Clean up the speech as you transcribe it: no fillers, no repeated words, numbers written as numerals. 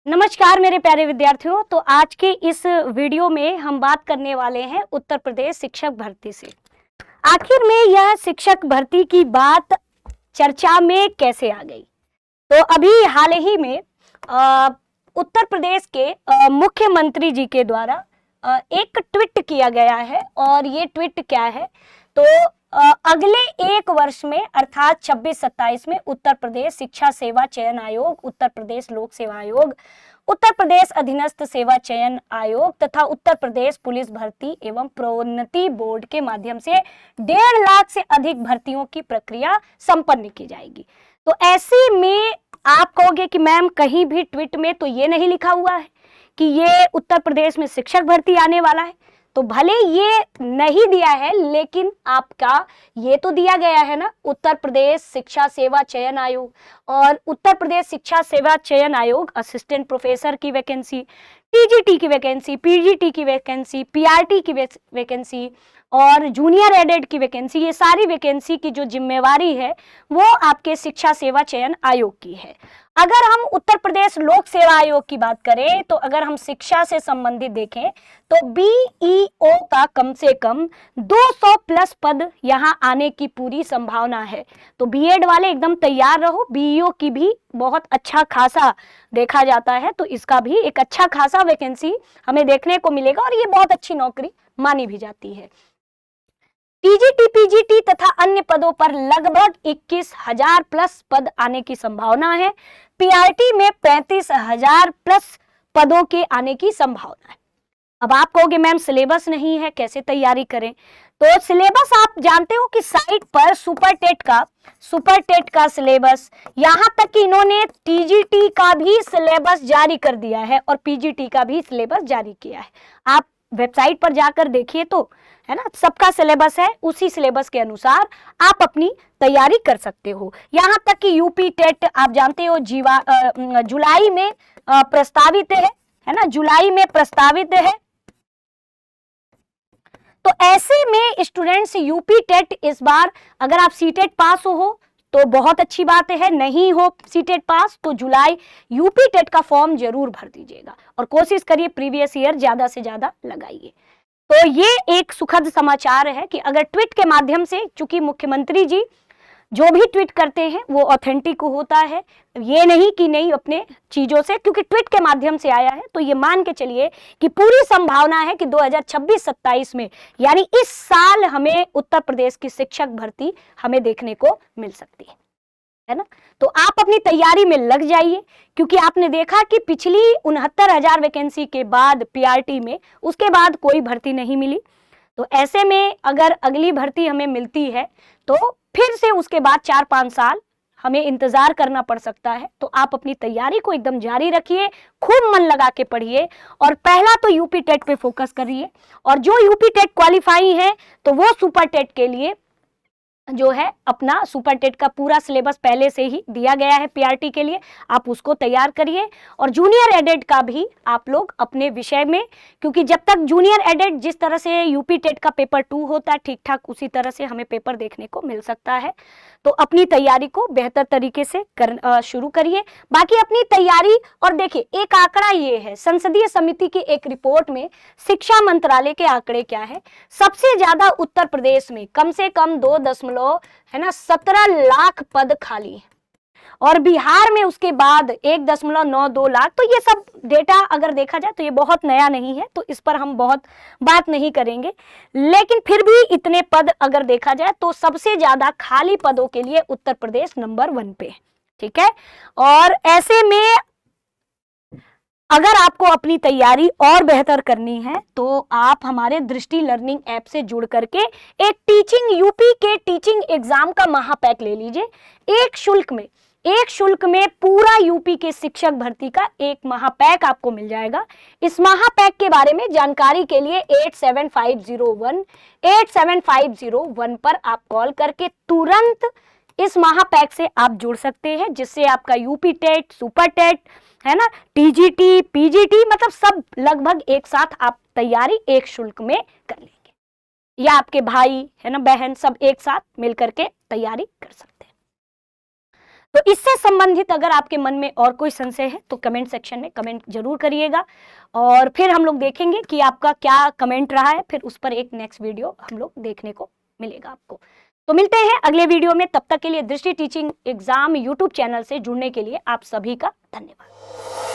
नमस्कार मेरे प्यारे विद्यार्थियों। तो आज के इस वीडियो में हम बात करने वाले हैं उत्तर प्रदेश शिक्षक भर्ती से। आखिर में यह शिक्षक भर्ती की बात चर्चा में कैसे आ गई? तो अभी हाल ही में उत्तर प्रदेश के मुख्यमंत्री जी के द्वारा एक ट्वीट किया गया है। और ये ट्वीट क्या है? तो अगले एक वर्ष में अर्थात 26-27 में उत्तर प्रदेश शिक्षा सेवा चयन आयोग, उत्तर प्रदेश लोक सेवा आयोग, उत्तर प्रदेश अधीनस्थ सेवा चयन आयोग तथा उत्तर प्रदेश पुलिस भर्ती एवं प्रोन्नति बोर्ड के माध्यम से 1.5 लाख से अधिक भर्तियों की प्रक्रिया संपन्न की जाएगी। तो ऐसे में आप कहोगे कि मैम कहीं भी ट्वीट में तो ये नहीं लिखा हुआ है कि ये उत्तर प्रदेश में शिक्षक भर्ती आने वाला है। तो भले ये नहीं दिया है लेकिन आपका ये तो दिया गया है ना, उत्तर प्रदेश शिक्षा सेवा चयन आयोग। और उत्तर प्रदेश शिक्षा सेवा चयन आयोग असिस्टेंट प्रोफेसर की वैकेंसी, टीजीटी की वैकेंसी, पीजीटी की वैकेंसी, पीआरटी की वैकेंसी और जूनियर एडेड की वैकेंसी, ये सारी वैकेंसी की जो जिम्मेवारी है वो आपके शिक्षा सेवा चयन आयोग की है। अगर हम उत्तर प्रदेश लोक सेवा आयोग की बात करें तो अगर हम शिक्षा से संबंधित देखें तो बीईओ का कम से कम 200 प्लस पद यहाँ आने की पूरी संभावना है। तो बीएड वाले एकदम तैयार रहो, बीईओ की भी बहुत अच्छा खासा देखा जाता है, तो इसका भी एक अच्छा खासा वैकेंसी हमें देखने को मिलेगा और ये बहुत अच्छी नौकरी मानी भी जाती है। टीजीटी, पीजीटी तथा अन्य पदों पर लगभग 21,000 प्लस पद आने की संभावना है। पीआरटी में 35,000 प्लस पदों के आने की संभावना है। अब आप कहोगे मैम सिलेबस नहीं है, कैसे तैयारी करें? तो सिलेबस आप जानते हो कि साइट पर सुपर टेट का सिलेबस, यहाँ तक कि इन्होंने टीजीटी का भी सिलेबस जारी कर दिया है और पीजीटी का भी सिलेबस जारी किया है। आप वेबसाइट पर जाकर देखिए तो है ना, सबका सिलेबस है, उसी सिलेबस के अनुसार आप अपनी तैयारी कर सकते हो। यहाँ तक कि यूपी टेट आप जानते हो जुलाई में प्रस्तावित है ना, जुलाई में प्रस्तावित है। तो ऐसे में स्टूडेंट्स यूपी टेट इस बार अगर आप सीटेट पास हो तो बहुत अच्छी बात है, नहीं हो सीटेट पास तो जुलाई यूपी टेट का फॉर्म जरूर भर दीजिएगा और कोशिश करिए प्रीवियस ईयर ज्यादा से ज्यादा लगाइए। तो ये एक सुखद समाचार है कि अगर ट्वीट के माध्यम से, चूंकि मुख्यमंत्री जी जो भी ट्वीट करते हैं वो ऑथेंटिक होता है, ये नहीं कि नहीं अपने चीजों से, क्योंकि ट्वीट के माध्यम से आया है तो ये मान के चलिए कि पूरी संभावना है कि 2026-27 में यानी इस साल हमें उत्तर प्रदेश की शिक्षक भर्ती हमें देखने को मिल सकती है ना। तो आप अपनी तैयारी में लग जाइए, क्योंकि आपने देखा कि पिछली 69,000 वैकेंसी के बाद पीआरटी में उसके बाद कोई भर्ती नहीं मिली। तो ऐसे में अगर अगली भर्ती हमें मिलती है तो फिर से उसके बाद 4-5 साल हमें इंतजार करना पड़ सकता है। तो आप अपनी तैयारी को एकदम जारी रखिए, खूब मन लगा के पढ़िए और पहला तो यूपी टेट पे फोकस करिए और जो यूपी टेट क्वालिफाई है तो वो सुपर टेट के लिए जो है अपना सुपर टेट का पूरा सिलेबस पहले से ही दिया गया है पीआरटी के लिए, आप उसको तैयार करिए। और जूनियर एडेड का भी आप लोग अपने विषय में, क्योंकि जब तक जूनियर एडेड जिस तरह से यूपी टेट का पेपर 2 होता है ठीक ठाक उसी तरह से हमें पेपर देखने को मिल सकता है। तो अपनी तैयारी को बेहतर तरीके से शुरू करिए। बाकी अपनी तैयारी, और देखिए एक आंकड़ा ये है, संसदीय समिति की एक रिपोर्ट में शिक्षा मंत्रालय के आंकड़े क्या है, सबसे ज्यादा उत्तर प्रदेश में कम से कम 2.17 लाख पद खाली है और बिहार में उसके बाद 1.92 लाख। तो ये सब डेटा अगर देखा जाए तो ये बहुत नया नहीं है, तो इस पर हम बहुत बात नहीं करेंगे, लेकिन फिर भी इतने पद अगर देखा जाए तो सबसे ज्यादा खाली पदों के लिए उत्तर प्रदेश नंबर 1 पे है। ठीक है, और ऐसे में अगर आपको अपनी तैयारी और बेहतर करनी है तो आप हमारे दृष्टि लर्निंग ऐप से जुड़ करके एक यूपी के टीचिंग एग्जाम का महापैक ले लीजिए। एक शुल्क में पूरा यूपी के शिक्षक भर्ती का एक महापैक आपको मिल जाएगा। इस महापैक के बारे में जानकारी के लिए 87501 पर आप कॉल करके तुरंत इस महापैक से आप जुड़ सकते हैं, जिससे आपका यूपी टेट, सुपर टेट है ना, टीजीटी, पीजीटी मतलब सब लगभग एक साथ आप तैयारी एक शुल्क में कर लेंगे, या आपके भाई है ना, बहन सब एक साथ मिलकर के तैयारी कर सकते हैं। तो इससे संबंधित अगर आपके मन में और कोई संशय है तो कमेंट सेक्शन में कमेंट जरूर करिएगा, और फिर हम लोग देखेंगे कि आपका क्या कमेंट रहा है, फिर उस पर एक नेक्स्ट वीडियो हम लोग देखने को मिलेगा आपको। तो मिलते हैं अगले वीडियो में, तब तक के लिए दृष्टि टीचिंग एग्जाम यूट्यूब चैनल से जुड़ने के लिए आप सभी का धन्यवाद।